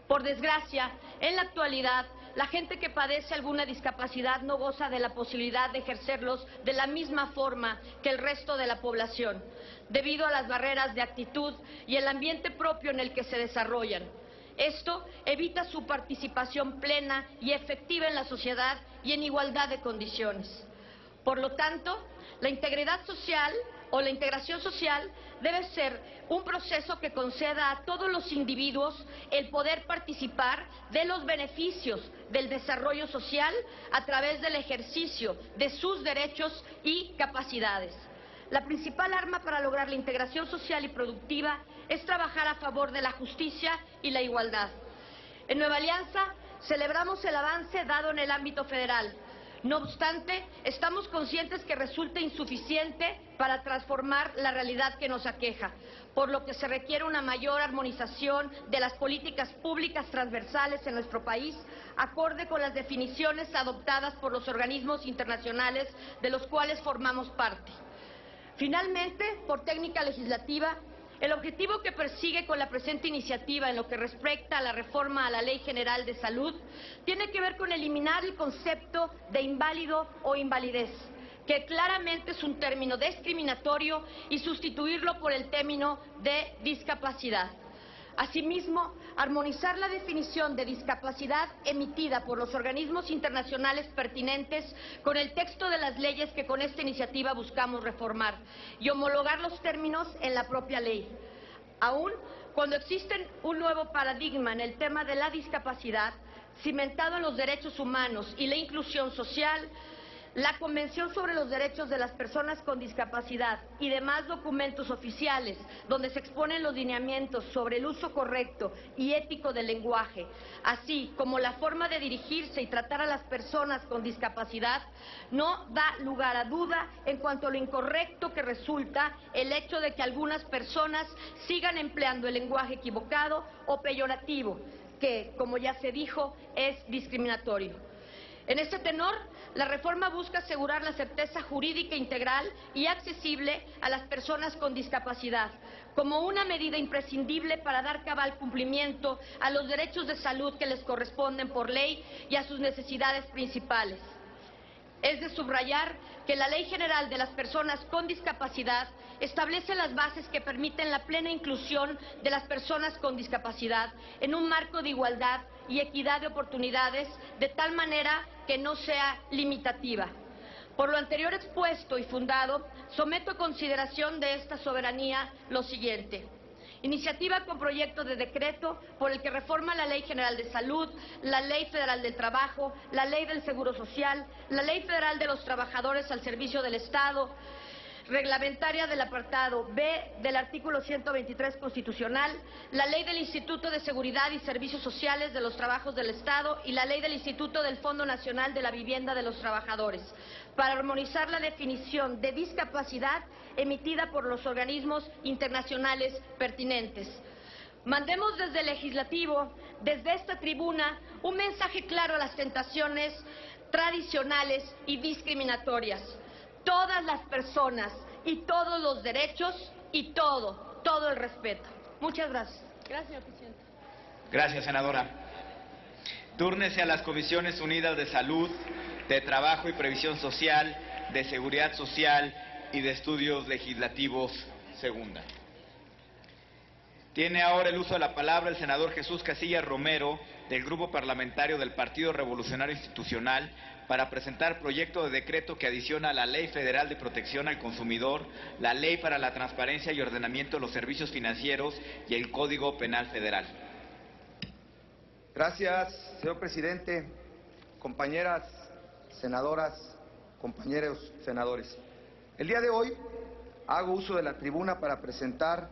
Por desgracia, en la actualidad, la gente que padece alguna discapacidad no goza de la posibilidad de ejercerlos de la misma forma que el resto de la población, debido a las barreras de actitud y el ambiente propio en el que se desarrollan. Esto evita su participación plena y efectiva en la sociedad y en igualdad de condiciones. Por lo tanto, la integridad social o la integración social debe ser un proceso que conceda a todos los individuos el poder participar de los beneficios del desarrollo social a través del ejercicio de sus derechos y capacidades. La principal arma para lograr la integración social y productiva es trabajar a favor de la justicia y la igualdad. En Nueva Alianza celebramos el avance dado en el ámbito federal. No obstante, estamos conscientes que resulta insuficiente para transformar la realidad que nos aqueja, por lo que se requiere una mayor armonización de las políticas públicas transversales en nuestro país, acorde con las definiciones adoptadas por los organismos internacionales de los cuales formamos parte. Finalmente, por técnica legislativa, el objetivo que persigue con la presente iniciativa en lo que respecta a la reforma a la Ley General de Salud tiene que ver con eliminar el concepto de inválido o invalidez, que claramente es un término discriminatorio, y sustituirlo por el término de discapacidad. Asimismo, armonizar la definición de discapacidad emitida por los organismos internacionales pertinentes con el texto de las leyes que con esta iniciativa buscamos reformar y homologar los términos en la propia ley. Aún cuando existe un nuevo paradigma en el tema de la discapacidad, cimentado en los derechos humanos y la inclusión social, la Convención sobre los Derechos de las Personas con Discapacidad y demás documentos oficiales donde se exponen los lineamientos sobre el uso correcto y ético del lenguaje, así como la forma de dirigirse y tratar a las personas con discapacidad, no da lugar a duda en cuanto a lo incorrecto que resulta el hecho de que algunas personas sigan empleando el lenguaje equivocado o peyorativo, que, como ya se dijo, es discriminatorio. En este tenor, la reforma busca asegurar la certeza jurídica integral y accesible a las personas con discapacidad, como una medida imprescindible para dar cabal cumplimiento a los derechos de salud que les corresponden por ley y a sus necesidades principales. Es de subrayar que la Ley General de las Personas con Discapacidad establece las bases que permiten la plena inclusión de las personas con discapacidad en un marco de igualdad y equidad de oportunidades, de tal manera que no sea limitativa. Por lo anterior expuesto y fundado, someto a consideración de esta soberanía lo siguiente. Iniciativa con proyecto de decreto por el que reforma la Ley General de Salud, la Ley Federal del Trabajo, la Ley del Seguro Social, la Ley Federal de los Trabajadores al Servicio del Estado, reglamentaria del apartado B del artículo 123 constitucional, la Ley del Instituto de Seguridad y Servicios Sociales de los Trabajos del Estado y la Ley del Instituto del Fondo Nacional de la Vivienda de los Trabajadores, para armonizar la definición de discapacidad emitida por los organismos internacionales pertinentes. Mandemos desde el Legislativo, desde esta tribuna, un mensaje claro a las tentaciones tradicionales y discriminatorias. Todas las personas y todos los derechos y todo el respeto. Muchas gracias. Gracias, señor presidente. Gracias, senadora. Túrnese a las Comisiones Unidas de Salud, de Trabajo y Previsión Social, de Seguridad Social y de Estudios Legislativos, segunda. Tiene ahora el uso de la palabra el senador Jesús Casillas Romero, del Grupo Parlamentario del Partido Revolucionario Institucional, para presentar proyecto de decreto que adiciona a la Ley Federal de Protección al Consumidor, la Ley para la Transparencia y Ordenamiento de los Servicios Financieros y el Código Penal Federal. Gracias, señor presidente, compañeras senadoras, compañeros senadores. El día de hoy hago uso de la tribuna para presentar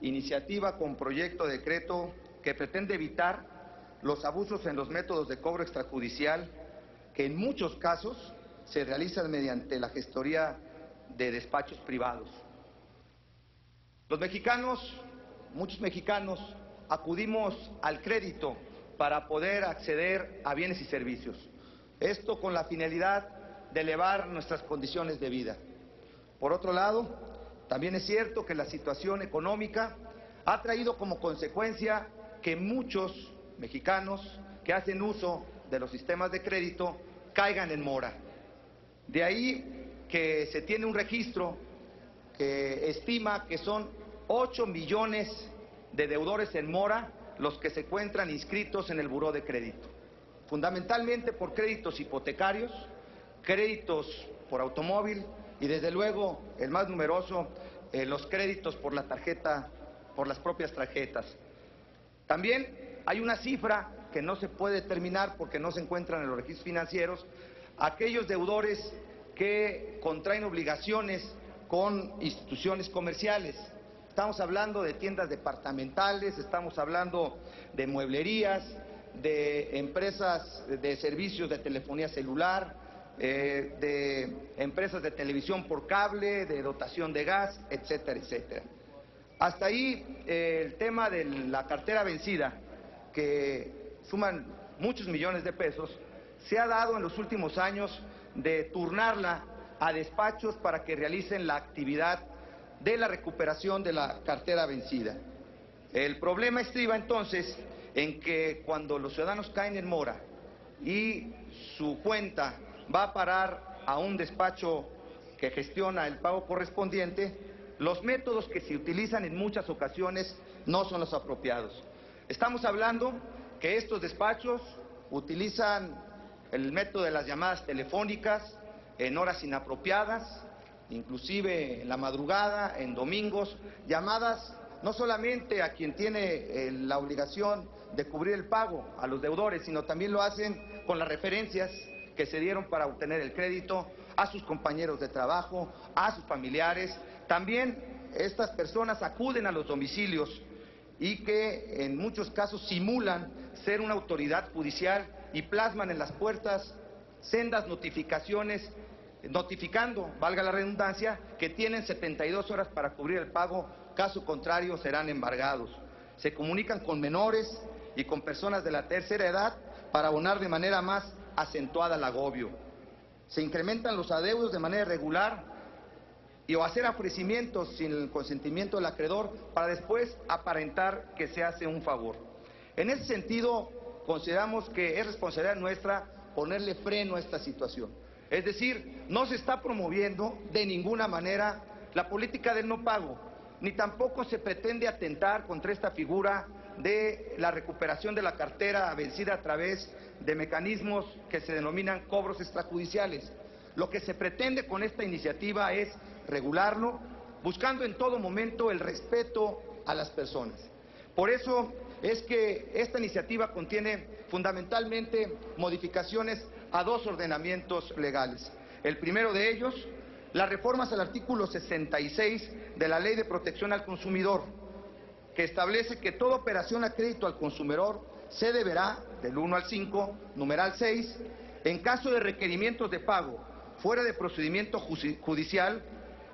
iniciativa con proyecto de decreto que pretende evitar los abusos en los métodos de cobro extrajudicial que en muchos casos se realizan mediante la gestoría de despachos privados. Los mexicanos, muchos mexicanos, acudimos al crédito para poder acceder a bienes y servicios. Esto con la finalidad de elevar nuestras condiciones de vida. Por otro lado, también es cierto que la situación económica ha traído como consecuencia que muchos mexicanos que hacen uso de los sistemas de crédito caigan en mora. De ahí que se tiene un registro que estima que son 8 millones de deudores en mora los que se encuentran inscritos en el buró de crédito, fundamentalmente por créditos hipotecarios, créditos por automóvil y desde luego el más numeroso, los créditos por la tarjeta, por las propias tarjetas. También hay una cifra que no se puede determinar porque no se encuentran en los registros financieros, aquellos deudores que contraen obligaciones con instituciones comerciales. Estamos hablando de tiendas departamentales, estamos hablando de mueblerías, de empresas de servicios de telefonía celular, de empresas de televisión por cable, de dotación de gas, etcétera, etcétera. Hasta ahí el tema de la cartera vencida, que suman muchos millones de pesos, se ha dado en los últimos años de turnarla a despachos para que realicen la actividad de la recuperación de la cartera vencida. El problema estriba entonces en que cuando los ciudadanos caen en mora y su cuenta va a parar a un despacho que gestiona el pago correspondiente, los métodos que se utilizan en muchas ocasiones no son los apropiados. Estamos hablando que estos despachos utilizan el método de las llamadas telefónicas en horas inapropiadas, inclusive en la madrugada, en domingos, llamadas no solamente a quien tiene la obligación de cubrir el pago, a los deudores, sino también lo hacen con las referencias que se dieron para obtener el crédito, a sus compañeros de trabajo, a sus familiares. También estas personas acuden a los domicilios y que en muchos casos simulan ser una autoridad judicial y plasman en las puertas sendas notificaciones notificando, valga la redundancia, que tienen 72 horas para cubrir el pago, caso contrario serán embargados. Se comunican con menores y con personas de la tercera edad para abonar de manera más acentuada el agobio. Se incrementan los adeudos de manera irregular o hacer ofrecimientos sin el consentimiento del acreedor para después aparentar que se hace un favor. En ese sentido, consideramos que es responsabilidad nuestra ponerle freno a esta situación. Es decir, no se está promoviendo de ninguna manera la política del no pago, ni tampoco se pretende atentar contra esta figura de la recuperación de la cartera vencida a través de mecanismos que se denominan cobros extrajudiciales. Lo que se pretende con esta iniciativa es regularlo, buscando en todo momento el respeto a las personas. Por eso es que esta iniciativa contiene fundamentalmente modificaciones a dos ordenamientos legales. El primero de ellos, las reformas al artículo 66 de la Ley de Protección al Consumidor, que establece que toda operación a crédito al consumidor se deberá, del 1 al 5, numeral 6, en caso de requerimientos de pago fuera de procedimiento judicial,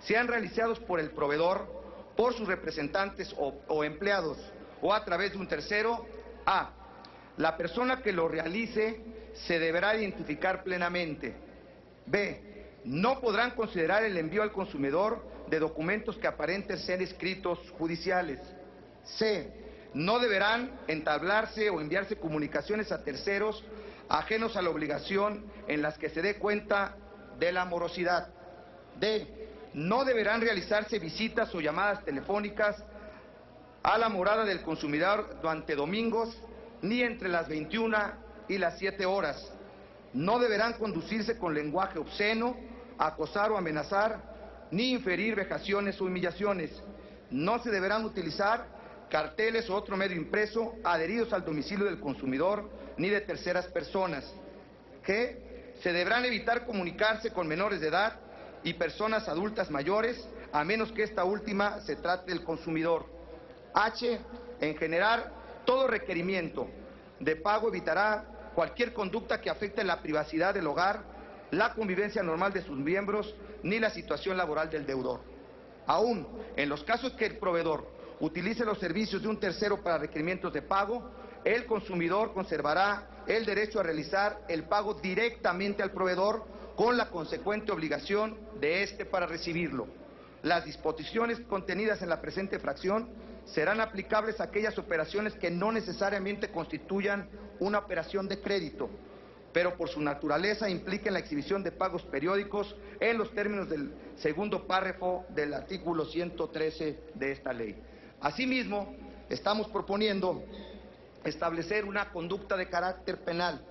sean realizados por el proveedor, por sus representantes o empleados, o a través de un tercero. A. La persona que lo realice se deberá identificar plenamente. B. No podrán considerar el envío al consumidor de documentos que aparenten ser escritos judiciales. C. No deberán entablarse o enviarse comunicaciones a terceros ajenos a la obligación en las que se dé cuenta de la morosidad. D. No deberán realizarse visitas o llamadas telefónicas a la morada del consumidor durante domingos, ni entre las 21 y las 7 horas. No deberán conducirse con lenguaje obsceno, acosar o amenazar, ni inferir vejaciones o humillaciones. No se deberán utilizar carteles o otro medio impreso adheridos al domicilio del consumidor ni de terceras personas. G. Se deberán evitar comunicarse con menores de edad y personas adultas mayores, a menos que esta última se trate del consumidor. H. En general, todo requerimiento de pago evitará cualquier conducta que afecte la privacidad del hogar, la convivencia normal de sus miembros, ni la situación laboral del deudor. Aún en los casos que el proveedor utilice los servicios de un tercero para requerimientos de pago, el consumidor conservará el derecho a realizar el pago directamente al proveedor, con la consecuente obligación de éste para recibirlo. Las disposiciones contenidas en la presente fracción serán aplicables a aquellas operaciones que no necesariamente constituyan una operación de crédito, pero por su naturaleza impliquen la exhibición de pagos periódicos en los términos del segundo párrafo del artículo 113 de esta ley. Asimismo, estamos proponiendo establecer una conducta de carácter penal,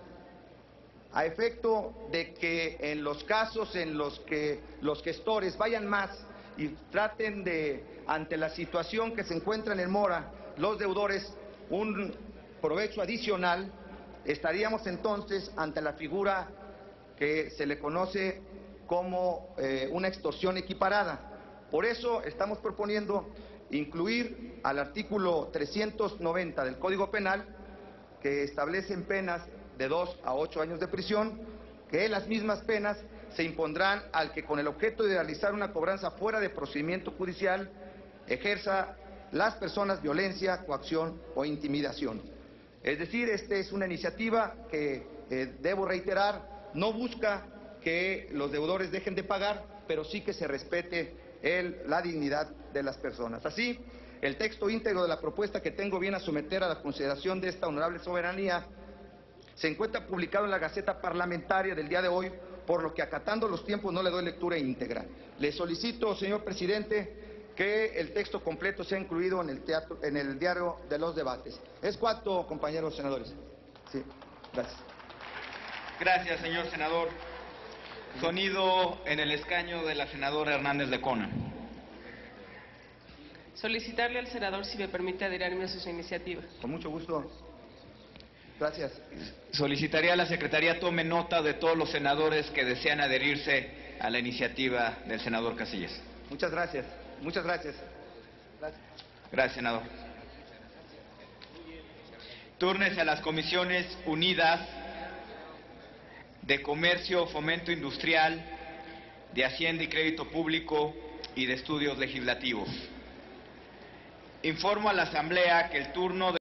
a efecto de que en los casos en los que los gestores vayan más y traten de, ante la situación que se encuentran en mora, los deudores, un provecho adicional, estaríamos entonces ante la figura que se le conoce como una extorsión equiparada. Por eso estamos proponiendo incluir al artículo 390 del Código Penal, que establecen penas de 2 a 8 años de prisión, que las mismas penas se impondrán al que con el objeto de realizar una cobranza fuera de procedimiento judicial ejerza las personas violencia, coacción o intimidación. Es decir, esta es una iniciativa que, debo reiterar, no busca que los deudores dejen de pagar, pero sí que se respete la dignidad de las personas. Así, el texto íntegro de la propuesta que tengo bien a someter a la consideración de esta honorable soberanía se encuentra publicado en la Gaceta Parlamentaria del día de hoy, por lo que, acatando los tiempos, no le doy lectura íntegra. Le solicito, señor presidente, que el texto completo sea incluido en el diario de los debates. Es cuanto, compañeros senadores. Sí, gracias. Gracias, señor senador. Sonido en el escaño de la senadora Hernández Lecona. Solicitarle al senador si me permite adherirme a sus iniciativas. Con mucho gusto. Gracias. Solicitaría a la Secretaría tome nota de todos los senadores que desean adherirse a la iniciativa del senador Casillas. Muchas gracias. Muchas gracias. Gracias, senador. Túrnese a las comisiones unidas de Comercio, Fomento Industrial, de Hacienda y Crédito Público y de Estudios Legislativos. Informo a la Asamblea que el turno de